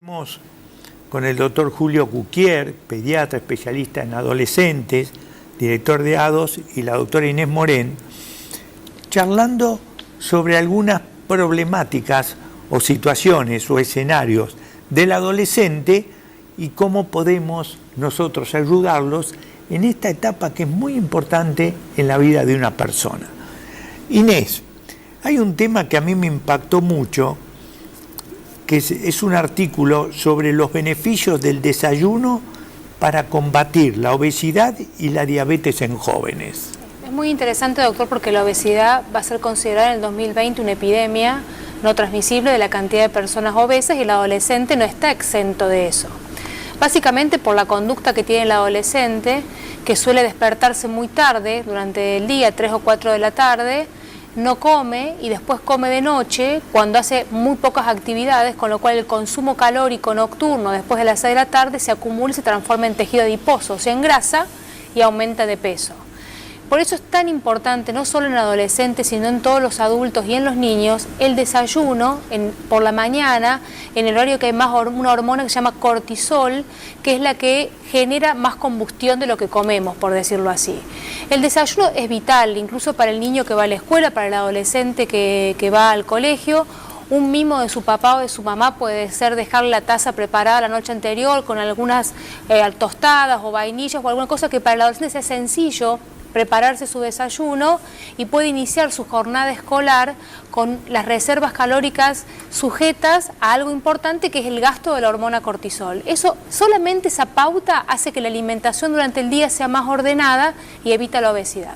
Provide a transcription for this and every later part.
Estamos con el doctor Julio Cuquier, pediatra especialista en adolescentes, director de ADOS, y la doctora Inés Morén, charlando sobre algunas problemáticas o situaciones o escenarios del adolescente y cómo podemos nosotros ayudarlos en esta etapa que es muy importante en la vida de una persona. Inés, hay un tema que a mí me impactó mucho, que es un artículo sobre los beneficios del desayuno para combatir la obesidad y la diabetes en jóvenes. Es muy interesante, doctor, porque la obesidad va a ser considerada en el 2020 una epidemia no transmisible de la cantidad de personas obesas, y el adolescente no está exento de eso. Básicamente por la conducta que tiene el adolescente, que suele despertarse muy tarde durante el día, 3 o 4 de la tarde, no come y después come de noche cuando hace muy pocas actividades, con lo cual el consumo calórico nocturno después de las 6 de la tarde se acumula y se transforma en tejido adiposo, o sea, en grasa, y aumenta de peso. Por eso es tan importante, no solo en adolescentes, sino en todos los adultos y en los niños, el desayuno por la mañana, en el horario que hay más una hormona que se llama cortisol, que es la que genera más combustión de lo que comemos, por decirlo así. El desayuno es vital, incluso para el niño que va a la escuela, para el adolescente que va al colegio. Un mimo de su papá o de su mamá puede ser dejar la taza preparada la noche anterior con algunas tostadas o vainillas o alguna cosa que para el adolescente sea sencillo prepararse su desayuno, y puede iniciar su jornada escolar con las reservas calóricas sujetas a algo importante, que es el gasto de la hormona cortisol. Solamente esa pauta hace que la alimentación durante el día sea más ordenada y evita la obesidad.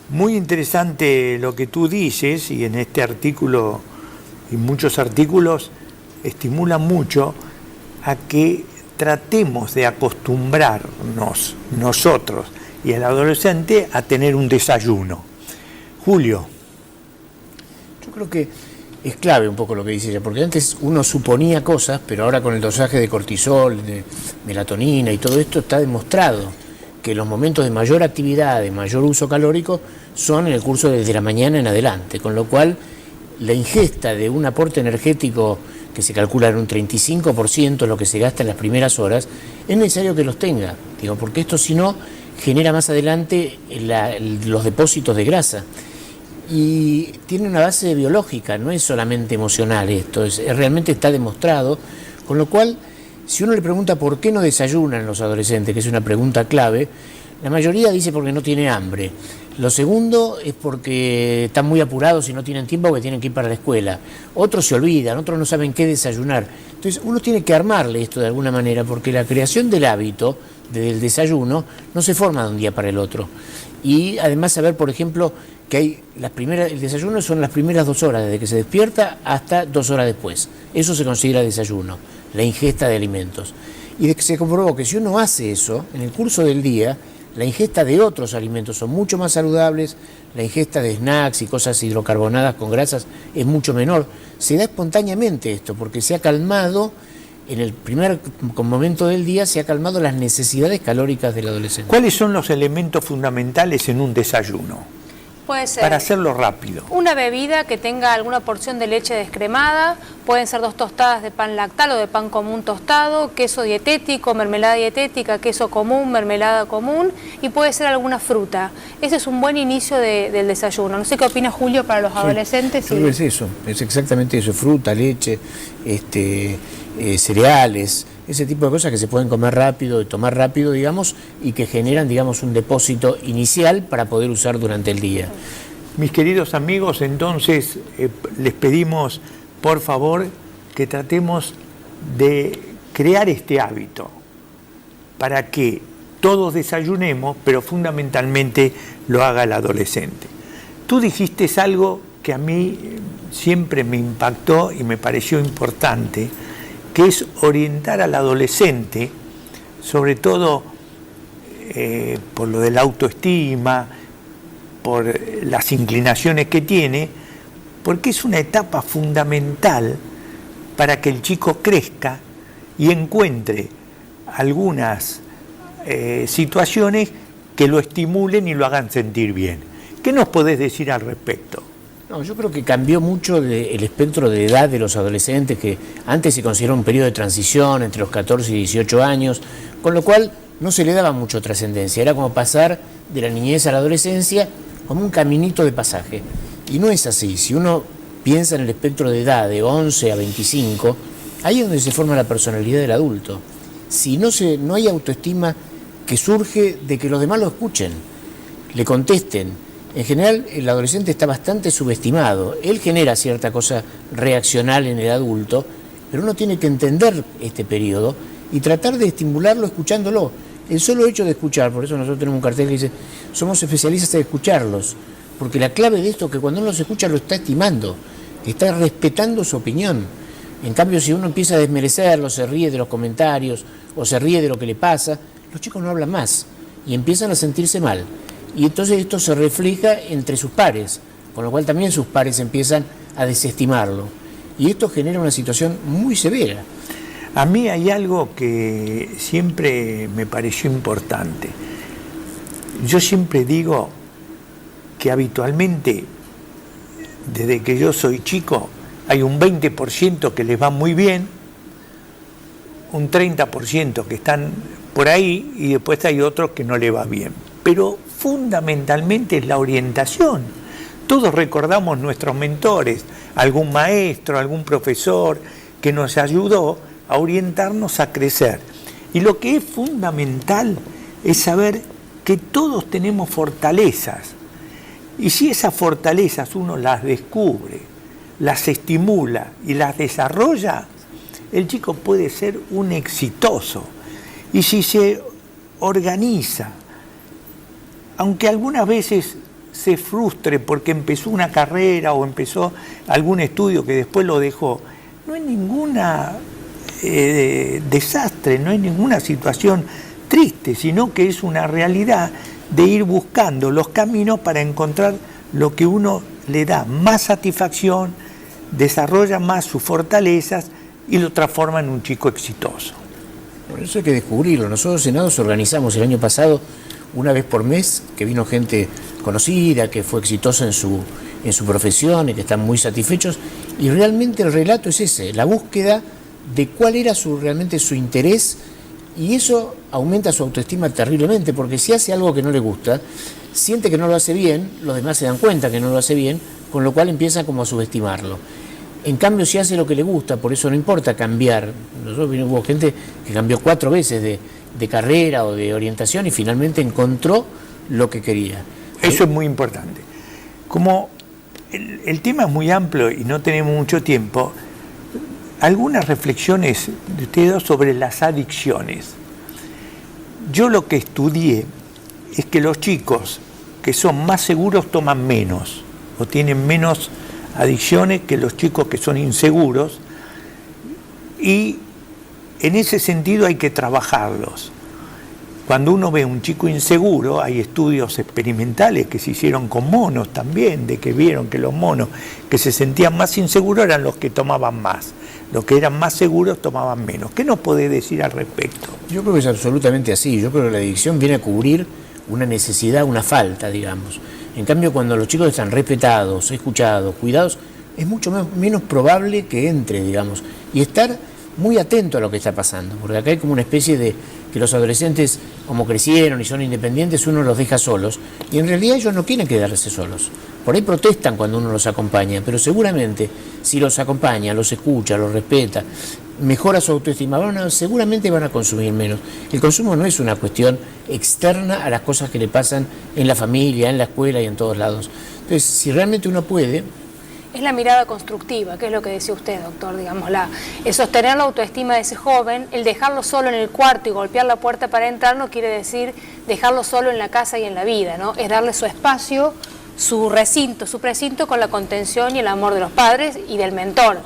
Muy interesante lo que tú dices, y en este artículo y muchos artículos estimulan mucho a que tratemos de acostumbrarnos nosotros y el adolescente a tener un desayuno. Julio. Yo creo que es clave un poco lo que dice ella, porque antes uno suponía cosas, pero ahora con el dosaje de cortisol, de melatonina y todo esto, está demostrado que los momentos de mayor actividad, de mayor uso calórico, son en el curso desde la mañana en adelante, con lo cual la ingesta de un aporte energético que se calcula en un 35% lo que se gasta en las primeras horas, es necesario que los tenga, porque esto si no genera más adelante los depósitos de grasa. Y tiene una base biológica, no es solamente emocional esto, realmente está demostrado, con lo cual, si uno le pregunta por qué no desayunan los adolescentes, que es una pregunta clave, la mayoría dice porque no tiene hambre. Lo segundo es porque están muy apurados y no tienen tiempo porque tienen que ir para la escuela. Otros se olvidan, otros no saben qué desayunar. Entonces uno tiene que armarle esto de alguna manera, porque la creación del hábito del desayuno no se forma de un día para el otro. Y además saber, por ejemplo, que hay el desayuno son las primeras 2 horas, desde que se despierta hasta 2 horas después. Eso se considera desayuno, la ingesta de alimentos. Y de que se comprobó que si uno hace eso, en el curso del día, la ingesta de otros alimentos son mucho más saludables, la ingesta de snacks y cosas hidrocarbonadas con grasas es mucho menor. Se da espontáneamente esto, porque se ha calmado, en el primer momento del día, se ha calmado las necesidades calóricas del adolescente. ¿Cuáles son los elementos fundamentales en un desayuno? Puede ser para hacerlo rápido. Una bebida que tenga alguna porción de leche descremada, pueden ser 2 tostadas de pan lactal o de pan común tostado, queso dietético, mermelada dietética, queso común, mermelada común, y puede ser alguna fruta. Ese es un buen inicio del desayuno. No sé qué opina Julio para los adolescentes. Creo que es eso, es exactamente eso: fruta, leche, cereales, ese tipo de cosas que se pueden comer rápido y tomar rápido, y que generan, un depósito inicial para poder usar durante el día. Mis queridos amigos, entonces les pedimos, por favor, que tratemos de crear este hábito para que todos desayunemos, pero fundamentalmente lo haga el adolescente. Tú dijiste algo que a mí siempre me impactó y me pareció importante, que es orientar al adolescente, sobre todo por lo de la autoestima, por las inclinaciones que tiene, porque es una etapa fundamental para que el chico crezca y encuentre algunas situaciones que lo estimulen y lo hagan sentir bien. ¿Qué nos podés decir al respecto? No, yo creo que cambió mucho el espectro de edad de los adolescentes, que antes se consideraba un periodo de transición entre los 14 y 18 años, con lo cual no se le daba mucha trascendencia, era como pasar de la niñez a la adolescencia como un caminito de pasaje. Y no es así, si uno piensa en el espectro de edad de 11 a 25, ahí es donde se forma la personalidad del adulto. Si no hay autoestima que surge de que los demás lo escuchen, le contesten. En general, el adolescente está bastante subestimado. Él genera cierta cosa reaccional en el adulto, pero uno tiene que entender este periodo y tratar de estimularlo escuchándolo. El solo hecho de escuchar, por eso nosotros tenemos un cartel que dice, somos especialistas en escucharlos, porque la clave de esto es que cuando uno los escucha lo está estimando, está respetando su opinión. En cambio, si uno empieza a desmerecerlo, se ríe de los comentarios o se ríe de lo que le pasa, los chicos no hablan más y empiezan a sentirse mal. Y entonces esto se refleja entre sus pares, con lo cual también sus pares empiezan a desestimarlo. Y esto genera una situación muy severa. A mí hay algo que siempre me pareció importante. Yo siempre digo que habitualmente, desde que yo soy chico, hay un 20% que les va muy bien, un 30% que están por ahí y después hay otros que no les va bien. Pero fundamentalmente es la orientación. Todos recordamos nuestros mentores, algún maestro, algún profesor que nos ayudó a orientarnos a crecer. Y lo que es fundamental es saber que todos tenemos fortalezas. Y si esas fortalezas uno las descubre, las estimula y las desarrolla, el chico puede ser un exitoso. Y si se organiza, aunque algunas veces se frustre porque empezó una carrera o empezó algún estudio que después lo dejó, no es ninguna desastre, no es ninguna situación triste, sino que es una realidad de ir buscando los caminos para encontrar lo que uno le da más satisfacción, desarrolla más sus fortalezas y lo transforma en un chico exitoso. Por eso hay que descubrirlo. Nosotros en ADOS organizamos el año pasado una vez por mes, que vino gente conocida, que fue exitosa en su profesión y que están muy satisfechos, y realmente el relato es ese, la búsqueda de cuál era realmente su interés, y eso aumenta su autoestima terriblemente, porque si hace algo que no le gusta, siente que no lo hace bien, los demás se dan cuenta que no lo hace bien, con lo cual empiezan como a subestimarlo. En cambio, si hace lo que le gusta, por eso no importa cambiar. Nosotros hubo gente que cambió 4 veces de carrera o de orientación y finalmente encontró lo que quería. Eso es muy importante. Como el tema es muy amplio y no tenemos mucho tiempo, algunas reflexiones de ustedes dos sobre las adicciones. Yo lo que estudié es que los chicos que son más seguros toman menos o tienen menos adicciones que los chicos que son inseguros, y en ese sentido hay que trabajarlos. Cuando uno ve un chico inseguro, hay estudios experimentales que se hicieron con monos también, de que vieron que los monos que se sentían más inseguros eran los que tomaban más, los que eran más seguros tomaban menos. ¿Qué nos podés decir al respecto? Yo creo que es absolutamente así. Yo creo que la adicción viene a cubrir una necesidad, una falta, digamos. En cambio, cuando los chicos están respetados, escuchados, cuidados, es mucho menos probable que entre, digamos, y estar muy atento a lo que está pasando, porque acá hay como una especie de que los adolescentes, como crecieron y son independientes, uno los deja solos, y en realidad ellos no quieren quedarse solos. Por ahí protestan cuando uno los acompaña, pero seguramente si los acompaña, los escucha, los respeta, mejora su autoestima, seguramente van a consumir menos. El consumo no es una cuestión externa a las cosas que le pasan en la familia, en la escuela y en todos lados. Entonces, si realmente uno puede... Es la mirada constructiva, que es lo que decía usted, doctor, digamos, el sostener la autoestima de ese joven, el dejarlo solo en el cuarto y golpear la puerta para entrar no quiere decir dejarlo solo en la casa y en la vida, ¿no? Es darle su espacio, su precinto con la contención y el amor de los padres y del mentor.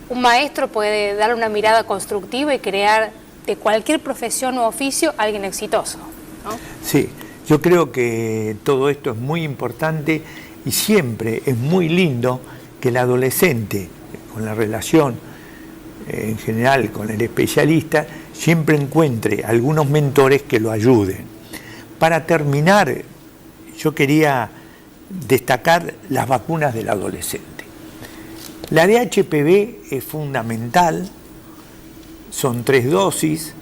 Un maestro puede darle una mirada constructiva y crear de cualquier profesión o oficio alguien exitoso, ¿no? Sí, yo creo que todo esto es muy importante y siempre es muy lindo que el adolescente, con la relación en general con el especialista, siempre encuentre algunos mentores que lo ayuden. Para terminar, yo quería destacar las vacunas del adolescente. La de HPV es fundamental, son 3 dosis,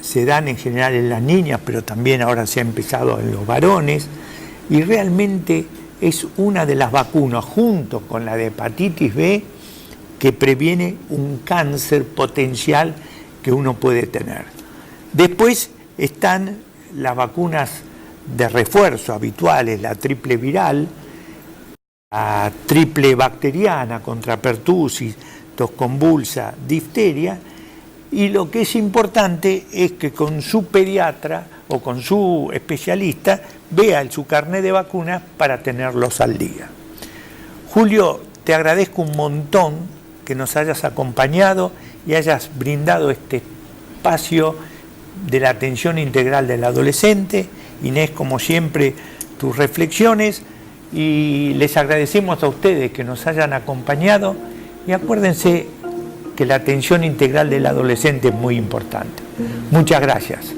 se dan en general en las niñas, pero también ahora se ha empezado en los varones, y realmente es una de las vacunas, junto con la de hepatitis B, que previene un cáncer potencial que uno puede tener. Después están las vacunas de refuerzo habituales, la triple viral, la triple bacteriana contra pertussis, tos convulsa, difteria, y lo que es importante es que con su pediatra o con su especialista vea su carnet de vacunas para tenerlos al día. Julio, te agradezco un montón que nos hayas acompañado y hayas brindado este espacio de la atención integral del adolescente. Inés, como siempre, tus reflexiones, y les agradecemos a ustedes que nos hayan acompañado, y acuérdense que la atención integral del adolescente es muy importante. Muchas gracias.